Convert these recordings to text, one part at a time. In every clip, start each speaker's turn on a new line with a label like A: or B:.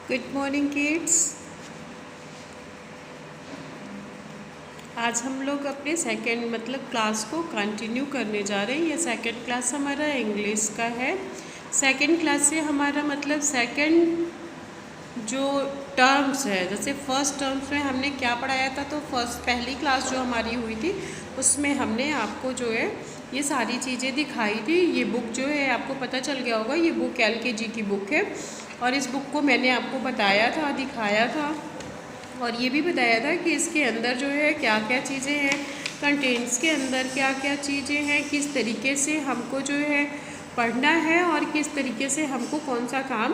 A: Good morning kids. आज हम लोग अपने सेकेंड क्लास को कंटिन्यू करने जा रहे हैं। ये सेकेंड क्लास हमारा इंग्लिश का है। सेकेंड क्लास से हमारा सेकेंड जो टर्म्स है, जैसे फर्स्ट टर्म्स में हमने क्या पढ़ाया था, तो पहली क्लास जो हमारी हुई थी उसमें हमने आपको जो है ये सारी चीज़ें दिखाई थी। ये बुक जो है आपको पता चल गया होगा, ये बुक LKG की बुक है और इस बुक को मैंने आपको बताया था, दिखाया था और ये भी बताया था कि इसके अंदर जो है क्या क्या चीज़ें हैं, कंटेंट्स के अंदर क्या क्या चीज़ें हैं, किस तरीके से हमको जो है पढ़ना है और किस तरीके से हमको कौन सा काम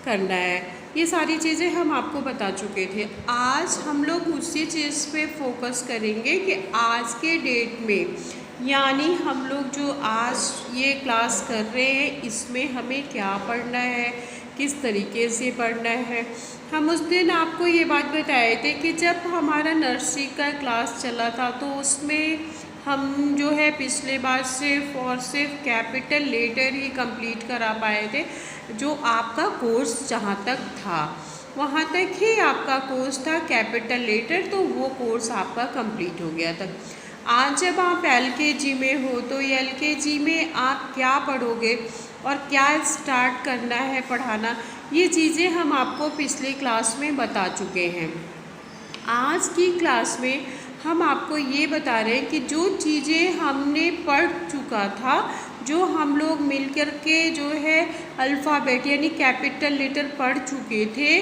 A: करना है, ये सारी चीज़ें हम आपको बता चुके थे। आज हम लोग उसी चीज़ पे फोकस करेंगे कि आज के डेट में, यानी हम लोग जो आज ये क्लास कर रहे हैं इसमें हमें क्या पढ़ना है, किस तरीके से पढ़ना है। हम उस दिन आपको ये बात बताए थे कि जब हमारा नर्सरी का क्लास चला था तो उसमें हम जो है पिछले बार सिर्फ और सिर्फ कैपिटल लेटर ही कंप्लीट करा पाए थे। जो आपका कोर्स जहाँ तक था वहाँ तक ही आपका कोर्स था कैपिटल लेटर, तो वो कोर्स आपका कंप्लीट हो गया था। आज जब आप LKG में हो तो LKG में आप क्या पढ़ोगे और क्या स्टार्ट करना है पढ़ाना, ये चीज़ें हम आपको पिछली क्लास में बता चुके हैं। आज की क्लास में हम आपको ये बता रहे हैं कि जो चीज़ें हमने पढ़ चुका था, जो हम लोग मिलकर के जो है अल्फ़ाबेट यानी कैपिटल लेटर पढ़ चुके थे,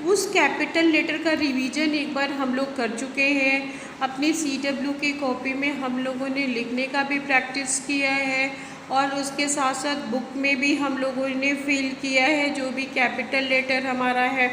A: उस कैपिटल लेटर का रिवीजन एक बार हम लोग कर चुके हैं। अपनी CW की कॉपी में हम लोगों ने लिखने का भी प्रैक्टिस किया है और उसके साथ साथ बुक में भी हम लोगों ने फिल किया है जो भी कैपिटल लेटर हमारा है।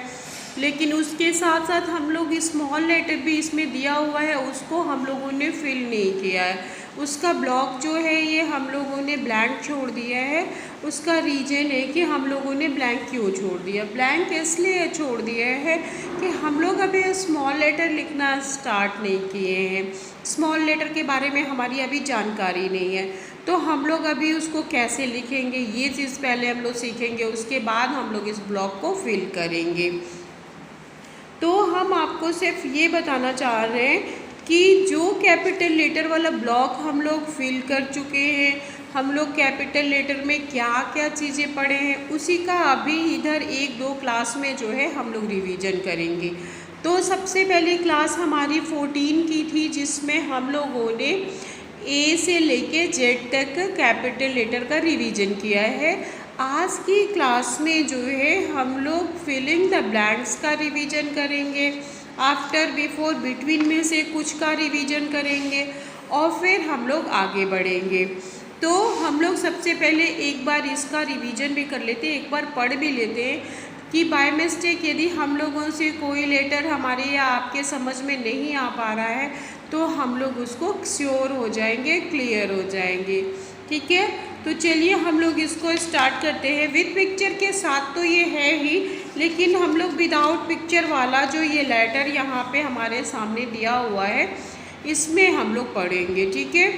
A: लेकिन उसके साथ साथ हम लोग स्मॉल लेटर भी इसमें दिया हुआ है, उसको हम लोगों ने फिल नहीं किया है। उसका ब्लॉक जो है ये हम लोगों ने ब्लैंक छोड़ दिया है। उसका रीज़न है कि हम लोगों ने ब्लैंक क्यों छोड़ दिया। ब्लैंक इसलिए छोड़ दिया है कि हम लोग अभी स्मॉल लेटर लिखना स्टार्ट नहीं किए हैं। स्मॉल लेटर के बारे में हमारी अभी जानकारी नहीं है, तो हम लोग अभी उसको कैसे लिखेंगे ये चीज़ पहले हम लोग सीखेंगे, उसके बाद हम लोग इस ब्लॉक को फिल करेंगे। तो हम आपको सिर्फ ये बताना चाह रहे हैं कि जो कैपिटल लेटर वाला ब्लॉक हम लोग फिल कर चुके हैं, हम लोग कैपिटल लेटर में क्या क्या चीज़ें पढ़े हैं, उसी का अभी इधर 1-2 क्लास में जो है हम लोग रिवीजन करेंगे। तो सबसे पहले क्लास हमारी 14 की थी, जिसमें हम लोगों ने A से लेके Z तक कैपिटल लेटर का रिवीजन किया है। आज की क्लास में जो है हम लोग फिलिंग द ब्लैंक्स का रिवीजन करेंगे, आफ्टर, बिफोर, बिटवीन में से कुछ का रिवीजन करेंगे और फिर हम लोग आगे बढ़ेंगे। तो हम लोग सबसे पहले एक बार इसका रिवीजन भी कर लेते हैं, एक बार पढ़ भी लेते हैं कि बाय मिस्टेक यदि हम लोगों से कोई लेटर हमारे या आपके समझ में नहीं आ पा रहा है तो हम लोग उसको श्योर हो जाएंगे, क्लियर हो जाएंगे। ठीक है, तो चलिए हम लोग इसको स्टार्ट करते हैं। विद पिक्चर के साथ तो ये है ही, लेकिन हम लोग विदाउट पिक्चर वाला जो ये लेटर यहाँ पे हमारे सामने दिया हुआ है इसमें हम लोग पढ़ेंगे। ठीक है,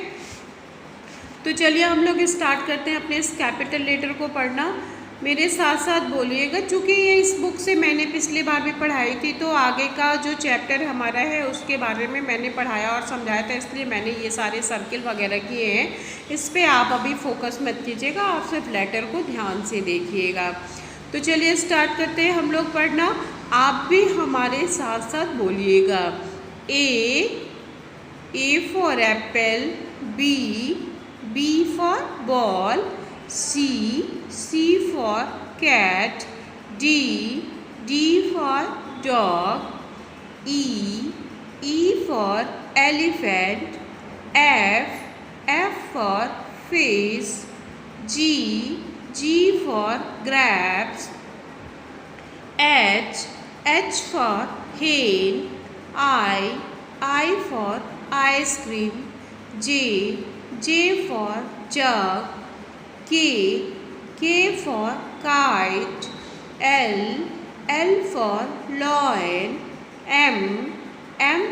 A: तो चलिए हम लोग स्टार्ट करते हैं अपने इस कैपिटल लेटर को पढ़ना। मेरे साथ साथ बोलिएगा, चूँकि ये इस बुक से मैंने पिछली बार भी पढ़ाई थी तो आगे का जो चैप्टर हमारा है उसके बारे में मैंने पढ़ाया और समझाया था, इसलिए मैंने ये सारे सर्किल वगैरह किए हैं। इस पर आप अभी फोकस मत कीजिएगा, आप सिर्फ लेटर को ध्यान से देखिएगा। तो चलिए स्टार्ट करते हैं हम लोग पढ़ना। आप भी हमारे साथ साथ बोलिएगा। A for Apple, B for ball, C for cat, D for dog, E for elephant, F for fish, G for grapes, H for hen, I for ice cream, J for jug, K for kite, L for lion, M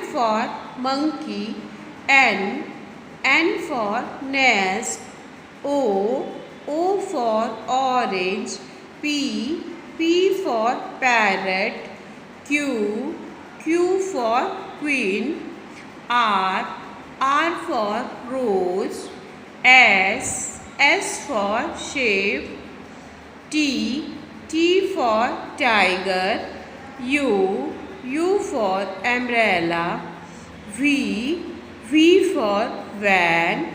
A: for monkey, N for nest, O for orange, P P for parrot, Q for queen, R for rose, S for sheep, T for tiger, U for umbrella, V for van,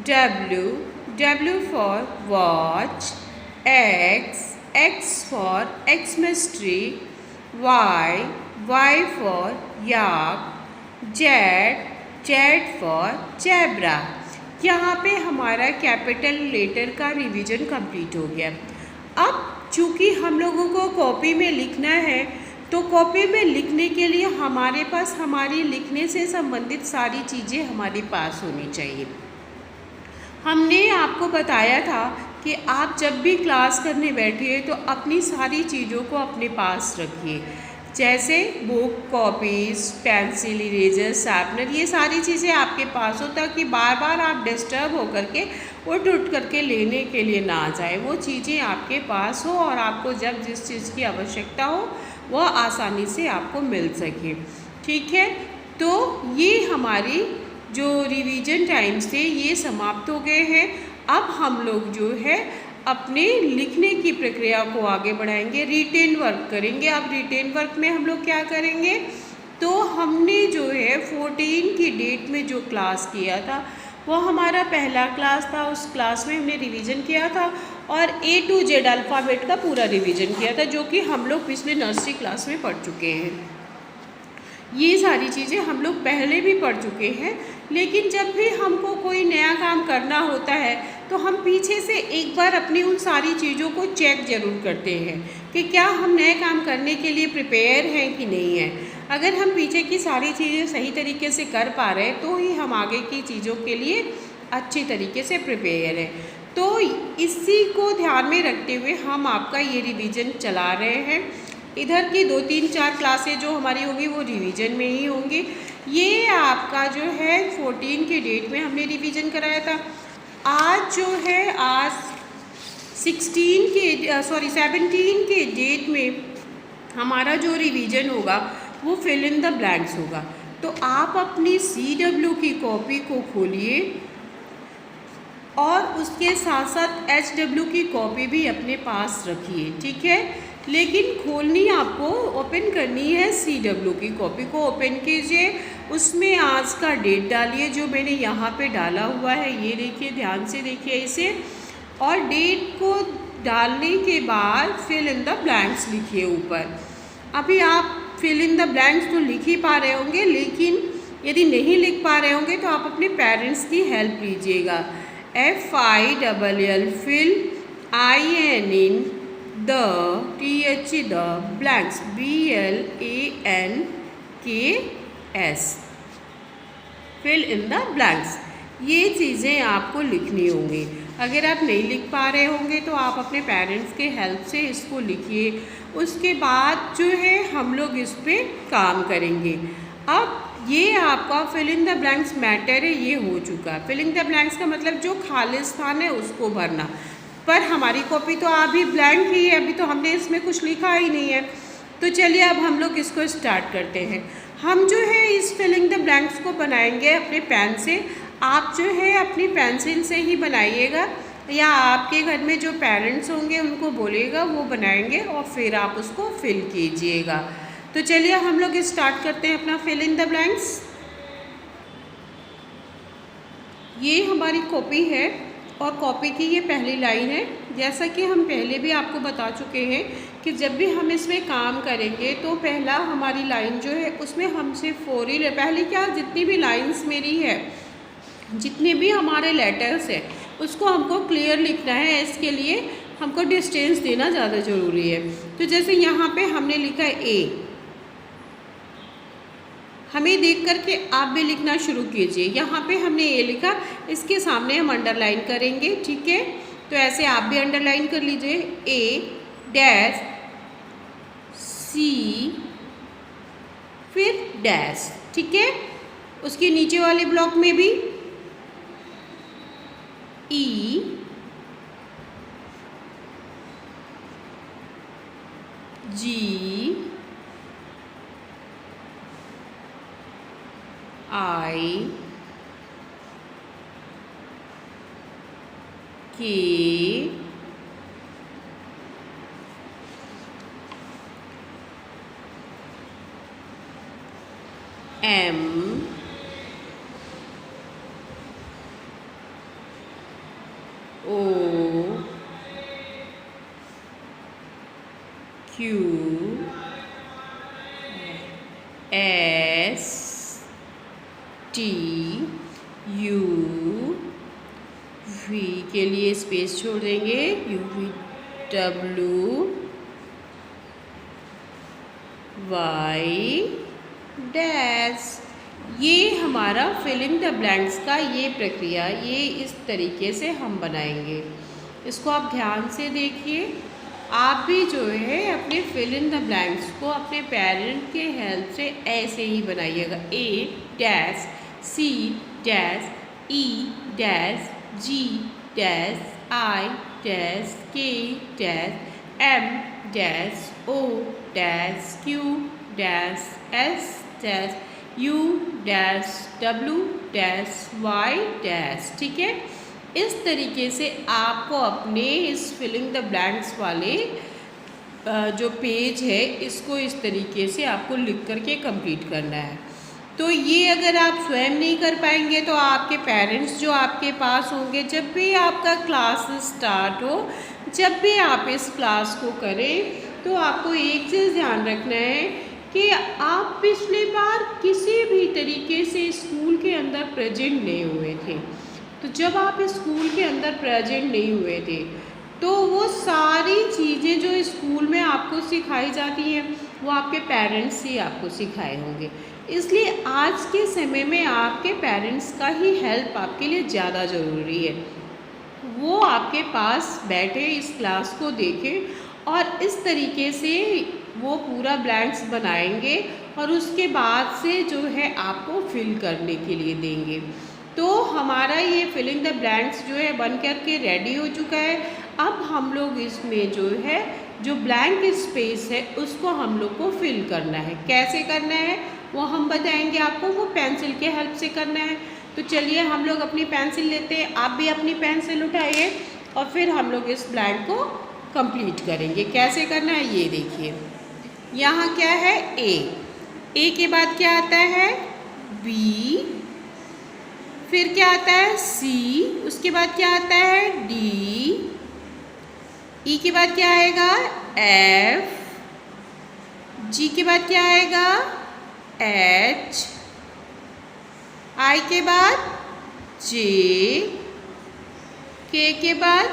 A: W for watch, X for Xmas tree, Y for yak, Z for zebra। यहाँ पे हमारा capital letter का revision complete हो गया। अब चूँकि हम लोगों को कॉपी में लिखना है तो कॉपी में लिखने के लिए हमारे पास हमारी लिखने से संबंधित सारी चीज़ें हमारे पास होनी चाहिए। हमने आपको बताया था कि आप जब भी क्लास करने बैठिए तो अपनी सारी चीज़ों को अपने पास रखिए, जैसे book, copies, pencil, eraser, sharpener, ये सारी चीज़ें आपके पास हो ताकि बार बार आप डिस्टर्ब होकर के उठ करके लेने के लिए ना जाए। वो चीज़ें आपके पास हो और आपको जब जिस चीज़ की आवश्यकता हो वह आसानी से आपको मिल सके। ठीक है, तो ये हमारी जो रिवीजन टाइम्स थे ये समाप्त हो गए हैं। अब हम लोग जो है अपने लिखने की प्रक्रिया को आगे बढ़ाएंगे, रिटेन वर्क करेंगे। अब रिटेन वर्क में हम लोग क्या करेंगे, तो हमने जो है 14 की डेट में जो क्लास किया था वो हमारा पहला क्लास था। उस क्लास में हमने रिवीजन किया था और A to Z अल्फ़ाबेट का पूरा रिवीजन किया था, जो कि हम लोग पिछले नर्सरी क्लास में पढ़ चुके हैं। ये सारी चीज़ें हम लोग पहले भी पढ़ चुके हैं, लेकिन जब भी हमको कोई नया काम करना होता है तो हम पीछे से एक बार अपनी उन सारी चीज़ों को चेक ज़रूर करते हैं कि क्या हम नए काम करने के लिए प्रिपेयर हैं कि नहीं है। अगर हम पीछे की सारी चीज़ें सही तरीके से कर पा रहे हैं तो ही हम आगे की चीज़ों के लिए अच्छी तरीके से प्रिपेयर हैं। तो इसी को ध्यान में रखते हुए हम आपका ये रिवीजन चला रहे हैं। इधर की 2, 3, 4 क्लासें जो हमारी होगी वो रिवीजन में ही होंगी। ये आपका जो है 14 की डेट में हमने रिवीजन कराया था। आज जो है आज 17 के डेट में हमारा जो रिवीजन होगा वो फिल इन द ब्लैंक्स होगा। तो आप अपनी CW की कॉपी को खोलिए और उसके साथ साथ HW की कॉपी भी अपने पास रखिए। ठीक है, लेकिन खोलनी आपको ओपन करनी है CW की कॉपी को ओपन कीजिए, उसमें आज का डेट डालिए जो मैंने यहाँ पे डाला हुआ है, ये देखिए, ध्यान से देखिए इसे, और डेट को डालने के बाद फिल इन द ब्लैंक्स लिखिए ऊपर। अभी आप फिल इन द ब्लैंक्स तो लिख ही पा रहे होंगे, लेकिन यदि नहीं लिख पा रहे होंगे तो आप अपने पेरेंट्स की हेल्प लीजिएगा। FILL fill, IN in, the blanks BLANKS fill in the blanks. ये चीज़ें आपको लिखनी होंगी। अगर आप नहीं लिख पा रहे होंगे तो आप अपने पेरेंट्स के हेल्प से इसको लिखिए। उसके बाद जो है हम लोग इस पर काम करेंगे। अब ये आपका fill in the blanks matter है, ये हो चुका। फिल इन द ब्लैंक्स का मतलब जो खाली स्थान है उसको भरना। पर हमारी कॉपी तो अभी ब्लैंक ही है, अभी तो हमने इसमें कुछ लिखा ही नहीं है। तो चलिए अब हम लोग इसको स्टार्ट करते हैं। हम जो है इस फिलिंग द ब्लैंक्स को बनाएंगे अपने पेन से। आप जो है अपनी पेंसिल से ही बनाइएगा, या आपके घर में जो पेरेंट्स होंगे उनको बोलिएगा वो बनाएंगे और फिर आप उसको फिल कीजिएगा। तो चलिए हम लोग स्टार्ट करते हैं अपना फिल इन द ब्लैंक्स। ये हमारी कॉपी है और कॉपी की ये पहली लाइन है। जैसा कि हम पहले भी आपको बता चुके हैं कि जब भी हम इसमें काम करेंगे तो पहला हमारी लाइन जो है उसमें हमसे 4 ही पहले क्या, जितनी भी लाइंस मेरी है, जितने भी हमारे लेटर्स हैं उसको हमको क्लियर लिखना है। इसके लिए हमको डिस्टेंस देना ज़्यादा ज़रूरी है। तो जैसे यहाँ पे हमने लिखा है A, हमें देख करके आप भी लिखना शुरू कीजिए। यहाँ पे हमने A लिखा, इसके सामने हम अंडरलाइन करेंगे। ठीक है, तो ऐसे आप भी अंडरलाइन कर लीजिए। A C फिर डैश। ठीक है, उसके नीचे वाले ब्लॉक में भी E I K M O Q S T U V के लिए स्पेस छोड़ देंगे, U V W Y dash. ये हमारा फिलिंग द ब्लैंक्स का ये प्रक्रिया, ये इस तरीके से हम बनाएंगे। इसको आप ध्यान से देखिए। आप भी जो है अपने फिल इन द ब्लैंक्स को अपने पेरेंट के हेल्प से ऐसे ही बनाइएगा। A dash C dash E dash G dash I dash K dash M dash O dash Q dash S dash U dash W dash Y dash. ठीक है, इस तरीके से आपको अपने इस फिलिंग द ब्लैंक्स वाले जो पेज है इसको इस तरीके से आपको लिख करके कंप्लीट करना है। तो ये अगर आप स्वयं नहीं कर पाएंगे तो आपके पेरेंट्स जो आपके पास होंगे, जब भी आपका क्लास स्टार्ट हो, जब भी आप इस क्लास को करें, तो आपको एक चीज़ ध्यान रखना है कि आप पिछली बार किसी भी तरीके से स्कूल के अंदर प्रेजेंट नहीं हुए थे। तो जब आप स्कूल के अंदर प्रेजेंट नहीं हुए थे तो वो सारी चीज़ें जो स्कूल में आपको सिखाई जाती हैं वो आपके पेरेंट्स ही आपको सिखाए होंगे। इसलिए आज के समय में आपके पेरेंट्स का ही हेल्प आपके लिए ज़्यादा ज़रूरी है। वो आपके पास बैठे इस क्लास को देखें और इस तरीके से वो पूरा ब्लैंक्स बनाएंगे और उसके बाद से जो है आपको फिल करने के लिए देंगे। तो हमारा ये फिलिंग द ब्लैंक्स जो है बन कर के रेडी हो चुका है। अब हम लोग इसमें जो है जो ब्लैंक स्पेस है उसको हम लोग को फिल करना है। कैसे करना है वो हम बताएंगे आपको, वो पेंसिल के हेल्प से करना है। तो चलिए हम लोग अपनी पेंसिल लेते हैं, आप भी अपनी पेंसिल उठाइए और फिर हम लोग इस ब्लैंक को कंप्लीट करेंगे। कैसे करना है ये देखिए। यहाँ क्या है ए के बाद क्या आता है बी, फिर क्या आता है सी, उसके बाद क्या आता है डी, ई के बाद क्या आएगा एफ, जी के बाद क्या आएगा एच, आई के बाद जे, के बाद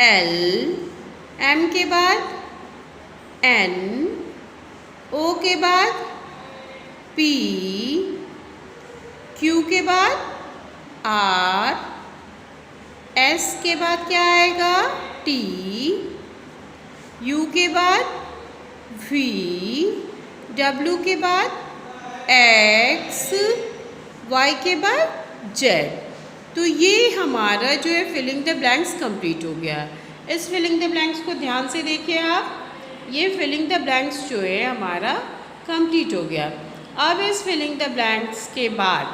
A: एल, एम के बाद एन, ओ के बाद पी, क्यू के बाद आर, एस के बाद क्या आएगा टी, यू के बाद वी, डब्ल्यू के बाद एक्स, वाई के बाद जेड। तो ये हमारा जो है फिलिंग द ब्लैंक्स कंप्लीट हो गया। इस फिलिंग द ब्लैंक्स को ध्यान से देखिए आप। ये फिलिंग द ब्लैंक्स जो है हमारा कंप्लीट हो गया। अब इस फिलिंग द ब्लैंक्स के बाद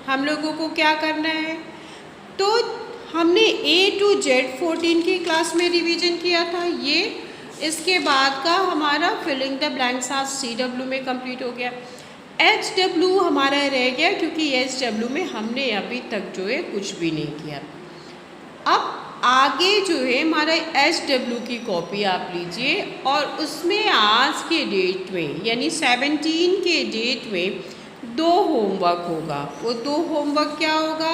A: हम लोगों को क्या करना है, तो हमने A to Z 14 की क्लास में रिवीजन किया था ये। इसके बाद का हमारा फिलिंग द ब्लैंक्स आज CW में कंप्लीट हो गया। HW हमारा रह गया क्योंकि HW में हमने अभी तक जो है कुछ भी नहीं किया। अब आगे जो है हमारा HW की कॉपी आप लीजिए और उसमें आज के डेट में यानी 17 के डेट में 2 होमवर्क होगा। वो 2 होमवर्क क्या होगा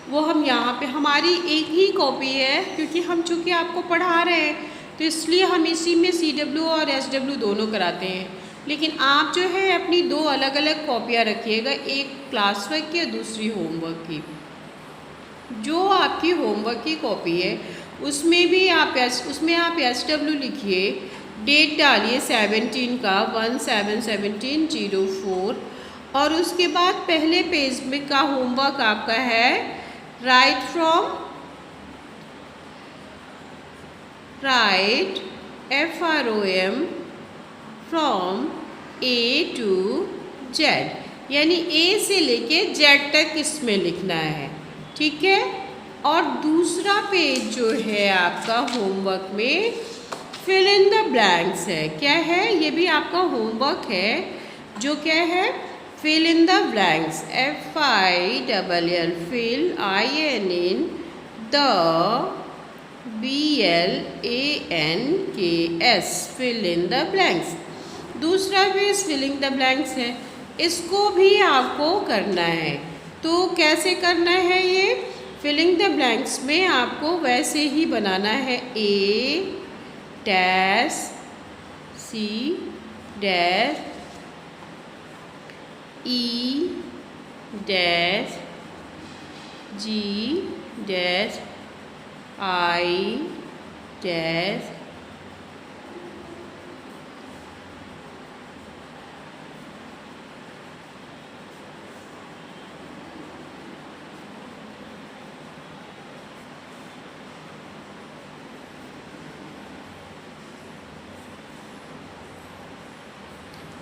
A: वो हम यहाँ पे, हमारी एक ही कॉपी है क्योंकि हम चूँकि आपको पढ़ा रहे हैं तो इसलिए हम इसी में CW और SW दोनों कराते हैं। लेकिन आप जो है अपनी 2 अलग अलग कॉपियाँ रखिएगा, एक क्लास वर्क की और दूसरी होमवर्क की। जो आपकी होमवर्क की कॉपी है उसमें भी आप SW लिखिए, डेट डालिए 17 का 1/7/1704 और उसके बाद पहले पेज में का होमवर्क आपका है write FROM from A to Z, यानी ए से लेके जेड तक इसमें लिखना है, ठीक है। और दूसरा पेज जो है आपका होमवर्क में फिल इन द ब्लैंक्स है। क्या है? ये भी आपका होमवर्क है, जो क्या है? Fill in the blanks, FILL, fill IN the BLANKS, fill in the blanks. दूसरा पेज फिलिंग द ब्लैंक्स है, इसको भी आपको करना है। तो कैसे करना है ये? फिलिंग द ब्लैंक्स में आपको वैसे ही बनाना है, A dash C dash E dash G dash I dash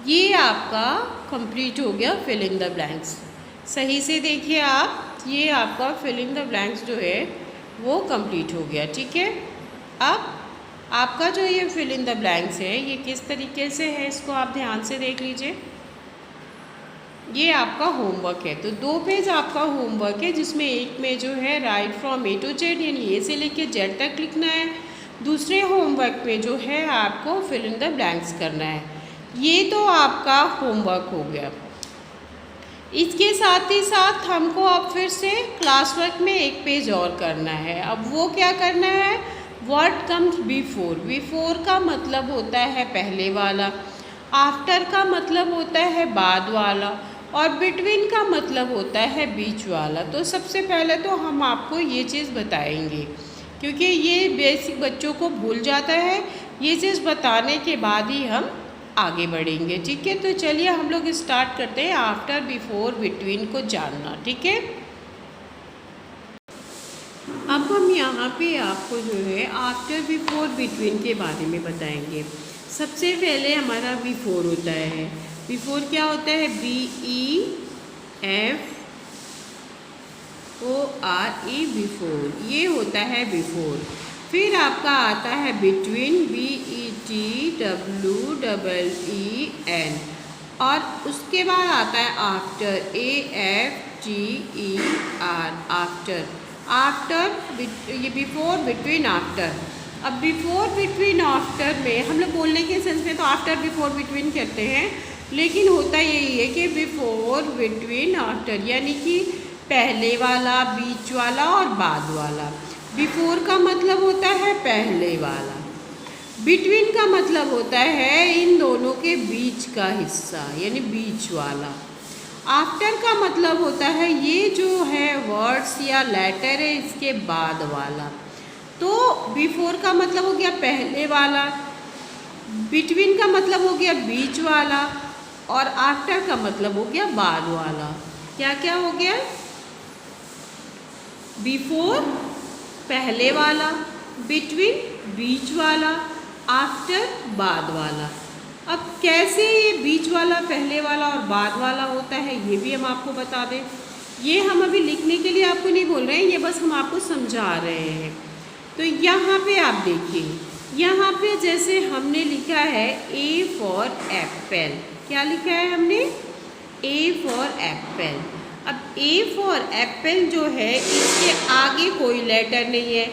A: ये आपका कंप्लीट हो गया फिल इन द ब्लैंक्स। सही से देखिए आप, ये आपका फिल इन द ब्लैंक्स जो है वो कंप्लीट हो गया, ठीक है। अब आपका जो ये फिल इन द ब्लैंक्स है ये किस तरीके से है, इसको आप ध्यान से देख लीजिए। ये आपका होमवर्क है, तो 2 पेज आपका होमवर्क है, जिसमें एक में जो है write from A to Z, यानी ए से लेके जेड तक लिखना है। दूसरे होमवर्क में जो है आपको फिल इन द ब्लैंक्स करना है। ये तो आपका होमवर्क हो गया। इसके साथ ही साथ हमको अब फिर से क्लास वर्क में एक पेज और करना है। अब वो क्या करना है? What comes before. बिफोर का मतलब होता है पहले वाला, आफ्टर का मतलब होता है बाद वाला, और बिटवीन का मतलब होता है बीच वाला। तो सबसे पहले तो हम आपको ये चीज़ बताएंगे, क्योंकि ये बेसिक बच्चों को भूल जाता है। ये चीज़ बताने के बाद ही हम आगे बढ़ेंगे, ठीक है। तो चलिए हम लोग स्टार्ट करते हैं आफ्टर बिफोर बिटवीन को जानना, ठीक है। अब हम यहाँ पे आपको जो है आफ्टर बिफोर बिटवीन के बारे में बताएंगे। सबसे पहले हमारा बिफोर होता है। बिफोर क्या होता है? BEFORE, बिफोर, ये होता है बिफोर। फिर आपका आता है बिटवीन, BETWEEN, और उसके बाद आता है आफ्टर, AFTER, आफ्टर। आफ्टर, ये बिफोर बिटवीन आफ्टर। अब बिफोर बिटवीन आफ्टर में हम लोग बोलने के सेंस में तो आफ्टर बिफोर बिटवीन कहते हैं, लेकिन होता यही है कि बिफोर बिटवीन आफ्टर, यानी कि पहले वाला, बीच वाला और बाद वाला। बिफोर का मतलब होता है पहले वाला, बिटवीन का मतलब होता है इन दोनों के बीच का हिस्सा, यानी बीच वाला। आफ्टर का मतलब होता है ये जो है वर्ड्स या लेटर है इसके बाद वाला। तो बिफोर का मतलब हो गया पहले वाला, बिटवीन का मतलब हो गया बीच वाला, और आफ्टर का मतलब हो गया बाद वाला। क्या क्या हो गया? बिफोर पहले वाला, बिटवीन बीच वाला, आफ्टर बाद वाला। अब कैसे ये बीच वाला, पहले वाला और बाद वाला होता है ये भी हम आपको बता दें। ये हम अभी लिखने के लिए आपको नहीं बोल रहे हैं, ये बस हम आपको समझा रहे हैं। तो यहाँ पे आप देखिए, यहाँ पे जैसे हमने लिखा है A फॉर एप्पल। क्या लिखा है हमने? A for Apple. अब A फॉर एप्पल जो है इसके आगे कोई लेटर नहीं है,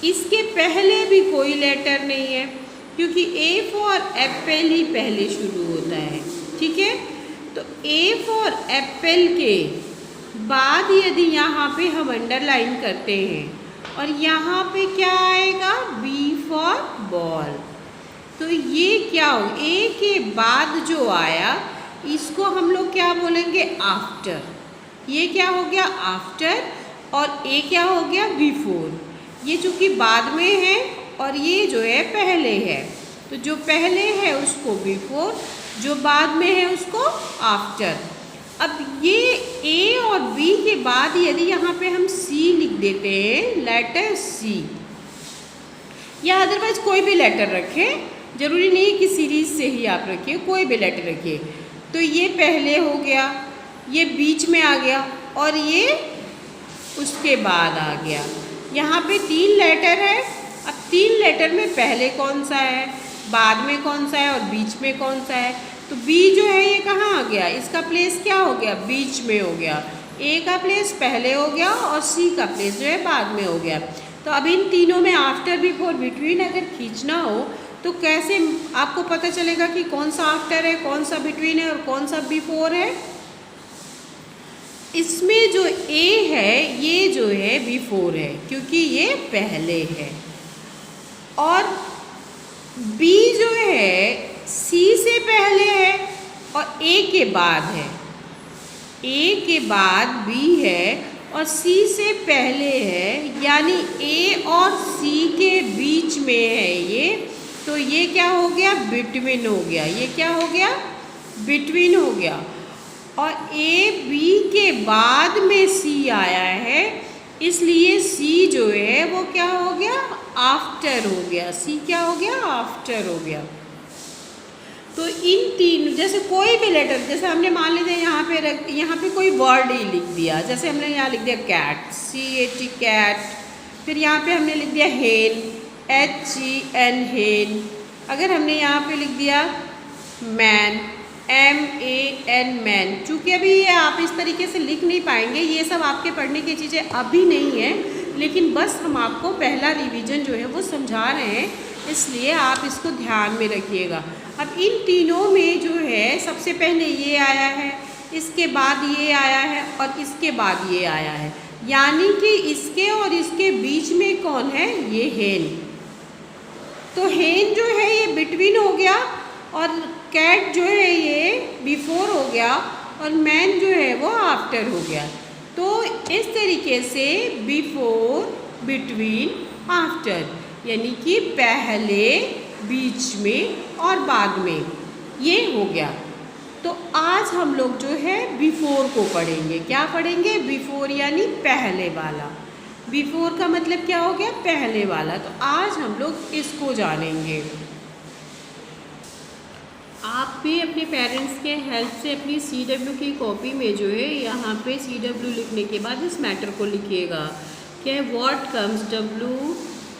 A: इसके पहले भी कोई लेटर नहीं है, क्योंकि A फॉर एप्पल ही पहले शुरू होता है, ठीक है। तो A फॉर एप्पल के बाद यदि यहाँ पे हम अंडरलाइन करते हैं और यहाँ पे क्या आएगा? B for ball. तो ये क्या हो? A के बाद जो आया इसको हम लोग क्या बोलेंगे? आफ्टर। ये क्या हो गया? आफ्टर। और A क्या हो गया? बिफोर। ये चूँकि बाद में है और ये जो है पहले है, तो जो पहले है उसको बिफोर, जो बाद में है उसको आफ्टर। अब ये A और B के बाद यदि यहाँ पे हम C लिख देते हैं, लेटर C, या अदरवाइज कोई भी लेटर रखें, ज़रूरी नहीं है कि सीरीज़ से ही आप रखिए, कोई भी लेटर रखिए। तो ये पहले हो गया, ये बीच में आ गया और ये उसके बाद आ गया। यहाँ पे 3 लेटर है। अब 3 लेटर में पहले कौन सा है, बाद में कौन सा है और बीच में कौन सा है। तो बी जो है ये कहाँ आ गया, इसका प्लेस क्या हो गया, बीच में हो गया। ए का प्लेस पहले हो गया और सी का प्लेस जो है बाद में हो गया। तो अब इन तीनों में आफ्टर, बिफोर, बिटवीन अगर खींचना हो तो कैसे आपको पता चलेगा कि कौन सा आफ्टर है, कौन सा बिटवीन है और कौन सा बिफोर है। इसमें जो ए है ये जो है बिफोर है क्योंकि ये पहले है, और बी जो है सी से पहले है और ए के बाद है। ए के बाद बी है और सी से पहले है, यानी ए और सी के बीच में है ये। तो ये क्या हो गया, बिटवीन हो गया। ये क्या हो गया, बिटवीन हो गया। और ए बी के बाद में सी आया है, इसलिए सी जो है वो क्या हो गया, आफ्टर हो गया। सी क्या हो गया, आफ्टर हो गया। तो इन तीन, जैसे कोई भी लेटर, जैसे हमने मान लीजिए यहाँ पे कोई वर्ड ही लिख दिया, जैसे हमने यहाँ लिख दिया कैट, CAT कैट। फिर यहाँ पे हमने लिख दिया हेन, HEN हेन। अगर हमने यहाँ पे लिख दिया मैन, MAN मैन। चूँकि अभी ये आप इस तरीके से लिख नहीं पाएंगे, ये सब आपके पढ़ने की चीज़ें अभी नहीं है, लेकिन बस हम आपको पहला रिवीजन जो है वो समझा रहे हैं, इसलिए आप इसको ध्यान में रखिएगा। अब इन तीनों में जो है सबसे पहले ये आया है, इसके बाद ये आया है और इसके बाद ये आया है, यानी कि इसके और इसके बीच में कौन है, ये हेन। तो हेन जो है ये बिटवीन हो गया और कैट जो है ये बिफोर हो गया और मैन जो है वो आफ्टर हो गया। तो इस तरीके से बिफोर, बिटवीन, आफ्टर, यानी कि पहले, बीच में और बाद में, ये हो गया। तो आज हम लोग जो है बिफोर को पढ़ेंगे। क्या पढ़ेंगे, बिफोर यानी पहले वाला। बिफोर का मतलब क्या हो गया, पहले वाला। तो आज हम लोग इसको जानेंगे। आप भी अपने पेरेंट्स के हेल्प से अपनी CW की कॉपी में जो है यहाँ पे CW लिखने के बाद इस मैटर को लिखिएगा कि what comes,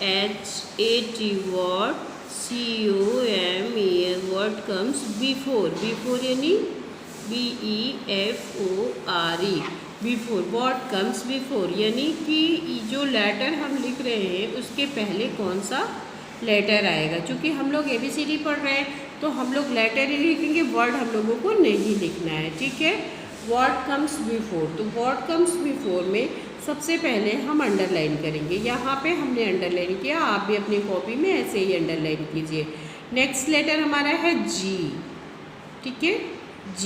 A: WHAT, what, COMES, what comes before. Before यानी BEFORE, before. What comes before यानी कि जो लेटर हम लिख रहे हैं उसके पहले कौन सा लेटर आएगा। क्योंकि हम लोग ABCD पढ़ रहे हैं तो हम लोग लेटर ही लिखेंगे, वर्ड हम लोगों को नहीं लिखना है, ठीक है। व्हाट कम्स बिफोर, तो व्हाट कम्स बिफोर में सबसे पहले हम अंडरलाइन करेंगे। यहाँ पे हमने अंडरलाइन किया, आप भी अपनी कॉपी में ऐसे ही अंडरलाइन कीजिए। नेक्स्ट लेटर हमारा है G, ठीक है, G।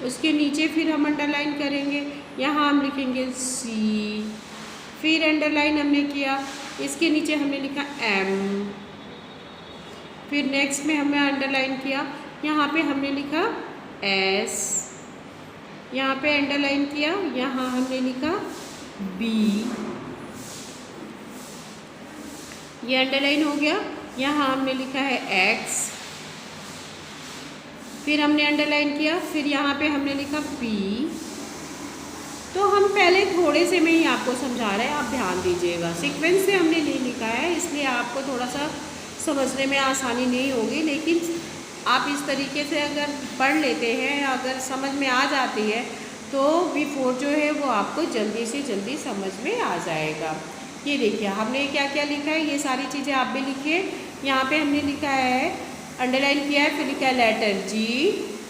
A: उसके नीचे फिर हम अंडरलाइन करेंगे, यहाँ हम लिखेंगे C। फिर अंडरलाइन हमने किया, इसके नीचे हमने लिखा M। फिर नेक्स्ट में हमने अंडरलाइन किया, यहाँ पे हमने लिखा S। यहाँ पे अंडरलाइन किया, यहाँ हमने लिखा B। ये अंडरलाइन हो गया, यहाँ हमने लिखा है X। फिर हमने अंडरलाइन किया, फिर यहाँ पे हमने लिखा P। तो हम पहले थोड़े से में ही आपको समझा रहे हैं, आप ध्यान दीजिएगा। सीक्वेंस से हमने नहीं लिखा है, इसलिए आपको थोड़ा सा समझने में आसानी नहीं होगी, लेकिन आप इस तरीके से अगर पढ़ लेते हैं, अगर समझ में आ जाती है, तो बिफोर जो है वो आपको जल्दी से जल्दी समझ में आ जाएगा। ये देखिए हमने क्या क्या लिखा है, ये सारी चीज़ें आप भी लिखिए। यहाँ पे हमने लिखा है, अंडरलाइन किया है, फिर लिखा है लेटर G,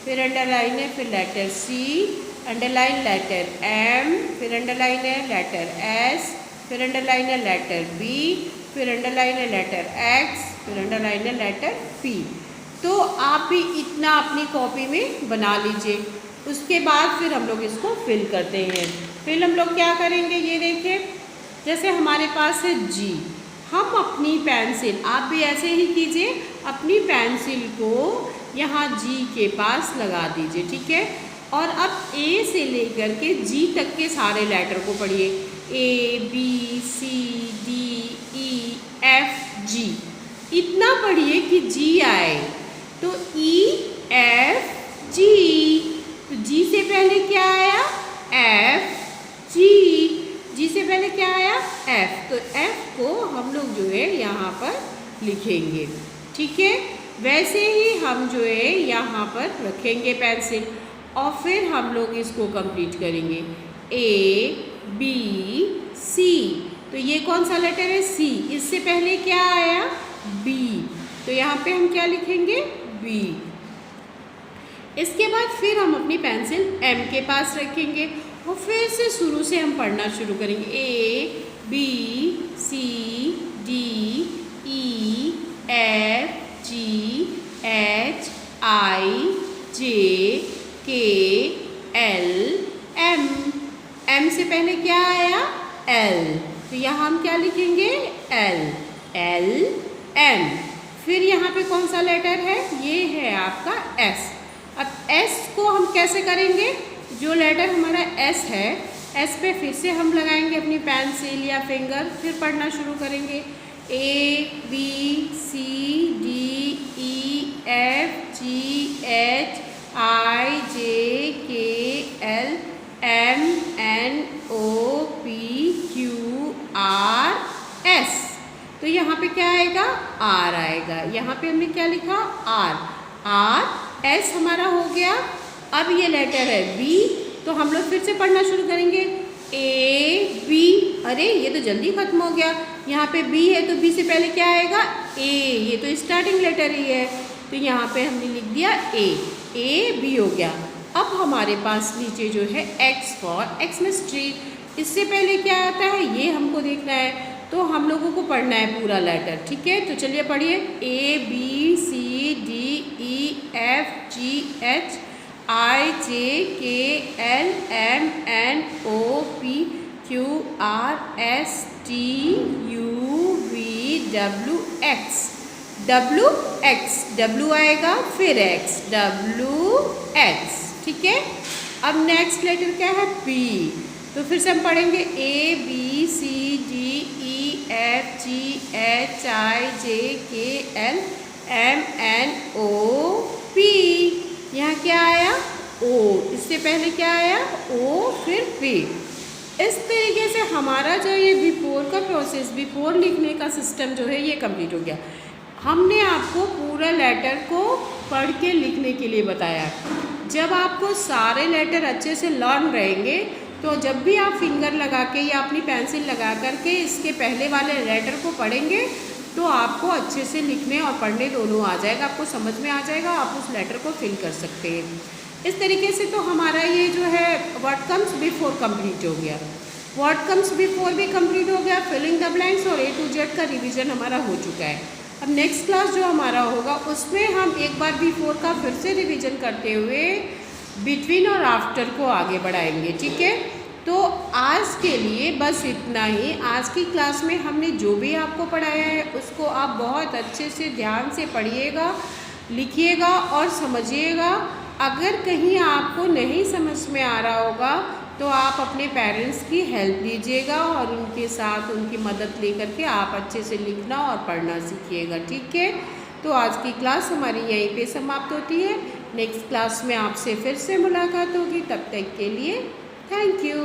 A: फिर अंडरलाइन है, फिर letter C, underline letter M, फिर अंडरलाइन है लेटर S, फिर अंडरलाइन है लेटर B, फिर अंडरलाइन है लेटर X, फिर अंडरलाइन है लेटर P। तो आप भी इतना अपनी कॉपी में बना लीजिए। उसके बाद फिर हम लोग इसको फिल करते हैं। फिर हम लोग क्या करेंगे, ये देखिए, जैसे हमारे पास है G, हम अपनी पेंसिल, आप भी ऐसे ही कीजिए, अपनी पेंसिल को यहाँ G के पास लगा दीजिए, ठीक है। और अब A से लेकर के G तक के सारे लेटर को पढ़िए, A B C D E F G। इतना पढ़िए कि जी आए। तो ई एफ जी, तो जी से पहले क्या आया? एफ जी, जी से पहले क्या आया? एफ। तो एफ को हम लोग जो है यहाँ पर लिखेंगे, ठीक है। वैसे ही हम जो है यहाँ पर रखेंगे पेंसिल और फिर हम लोग इसको कंप्लीट करेंगे। ए बी सी, तो ये कौन सा लेटर है? सी। इससे पहले क्या आया? बी, तो यहाँ पे हम क्या लिखेंगे? बी। इसके बाद फिर हम अपनी पेंसिल एम के पास रखेंगे और फिर से शुरू से हम पढ़ना शुरू करेंगे। A B C D E F G H I J K L M. M से पहले क्या आया? एल, तो यहाँ हम क्या लिखेंगे? L, L M. फिर यहाँ पे कौन सा लेटर है? ये है आपका एस। अब एस को हम कैसे करेंगे? जो लेटर हमारा एस है, एस पे फिर से हम लगाएंगे अपनी पेंसिल या फिंगर, फिर पढ़ना शुरू करेंगे। A B C D E F G H I J K L M N O P Q R S. तो यहाँ पे क्या आएगा? आर आएगा। यहाँ पे हमने क्या लिखा? आर। आर एस हमारा हो गया। अब ये लेटर है बी, तो हम लोग फिर से पढ़ना शुरू करेंगे। ए बी, अरे ये तो जल्दी खत्म हो गया। यहाँ पे बी है तो बी से पहले क्या आएगा? ए, ये तो स्टार्टिंग लेटर ही है, तो यहाँ पे हमने लिख दिया ए। ए बी हो गया। अब हमारे पास नीचे जो है एक्स फॉर एक्स ट्री। इससे पहले क्या आता है ये हमको देखना है, तो हम लोगों को पढ़ना है पूरा लेटर, ठीक है। तो चलिए पढ़िए। A B C D E F G H I J K L M N O P Q R S T U V W X. W X, W आएगा फिर एक्स, डब्ल्यू एक्स, ठीक है। अब नेक्स्ट लेटर क्या है? P. तो फिर से हम पढ़ेंगे A B C D E F G H I J K L M N O P. यहाँ क्या आया? ओ। इससे पहले क्या आया? ओ फिर पी। इस तरीके से हमारा जो ये बिफोर का प्रोसेस, बिफोर लिखने का सिस्टम जो है ये कंप्लीट हो गया। हमने आपको पूरा लेटर को पढ़ के लिखने के लिए बताया। जब आपको सारे लेटर अच्छे से लर्न रहेंगे तो जब भी आप फिंगर लगा के या अपनी पेंसिल लगा करके इसके पहले वाले लेटर को पढ़ेंगे तो आपको अच्छे से लिखने और पढ़ने दोनों आ जाएगा, आपको समझ में आ जाएगा, आप उस लेटर को फिल कर सकते हैं। इस तरीके से तो हमारा ये जो है व्हाट कम्स बिफोर कंप्लीट हो गया। व्हाट कम्स बिफोर भी कंप्लीट हो गया, फिलिंग द ब्लैंक्स और ए टू जेड का रिवीजन हमारा हो चुका है। अब नेक्स्ट क्लास जो हमारा होगा उसमें हम एक बार बिफोर का फिर से रिवीजन करते हुए बिटवीन और आफ्टर को आगे बढ़ाएंगे, ठीक है। तो आज के लिए बस इतना ही। आज की क्लास में हमने जो भी आपको पढ़ाया है उसको आप बहुत अच्छे से ध्यान से पढ़िएगा, लिखिएगा और समझिएगा। अगर कहीं आपको नहीं समझ में आ रहा होगा तो आप अपने पेरेंट्स की हेल्प लीजिएगा और उनके साथ उनकी मदद लेकर के आप अच्छे से लिखना और पढ़ना सीखिएगा, ठीक है। तो आज की क्लास हमारी यहीं पे समाप्त होती है। नेक्स्ट क्लास में आपसे फिर से मुलाकात होगी, तब तक के लिए थैंक यू।